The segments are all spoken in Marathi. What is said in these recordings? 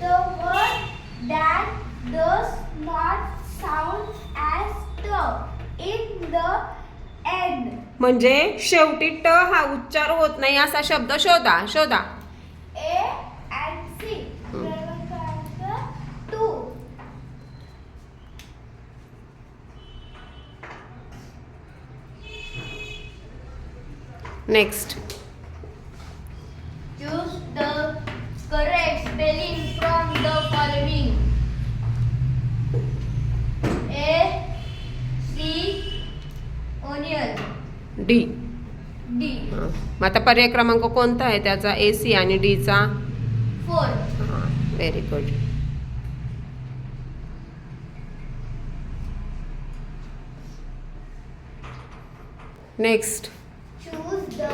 the word that does not sound as t in the end. म्हणजे शेवटी ट हा उच्चार होत नाही असा शब्द शोधा. शोधा. A and C. Two. Next. Choose the correct spelling from the following. A, C, onion. D. D, मग आता पर्याय क्रमांक कोणता आहे त्याचा? ए सी आणि डी चा? 4. Very good. Next. Choose the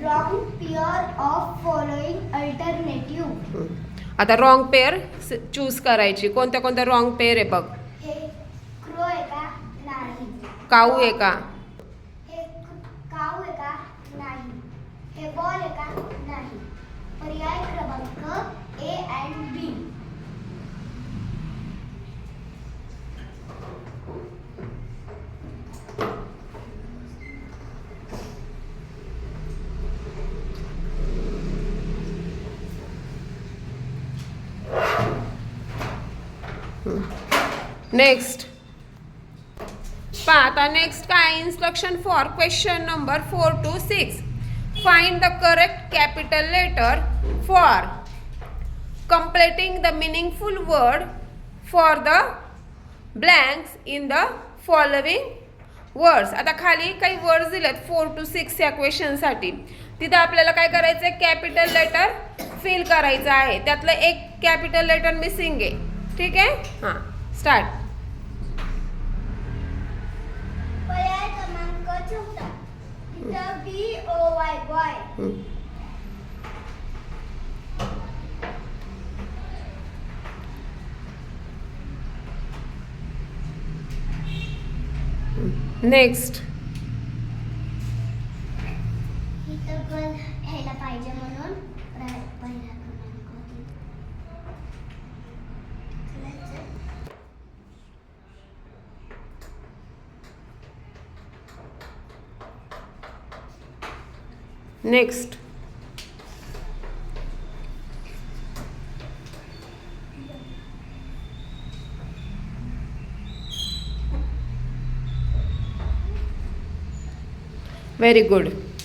wrong pair of following alternative. आता रॉंग पेअर चूज करायची. कोणत्या कोणत्या रॉंग पेअर आहे बघ. हे crow आहे का? नाही. काऊ आहे का? हे काऊ आहे का? नाही. हे बॉल आहे का? नाही. पर्याय क्रमांक A and B. नेक्स्ट. पहा आता नेक्स्ट काय instruction for question number 4 to 6. Find the correct capital letter for completing the meaningful word for the blanks in the following words. आता खाली काही वर्ड्स दिलेत 4 to 6 या क्वेश्चनसाठी. तिथं आपल्याला काय करायचं आहे? कॅपिटल लेटर फिल करायचं आहे. त्यातलं एक कॅपिटल लेटर मिसिंग आहे. ठीक आहे. हां, स्टार्ट. पर्याय क्रमांक 14. इथं BOY बॉय. नेक्स्ट. इथं पण ह्याला पाहिजे म्हणून पहिला क्रमांक. नेक्स्ट. Very good.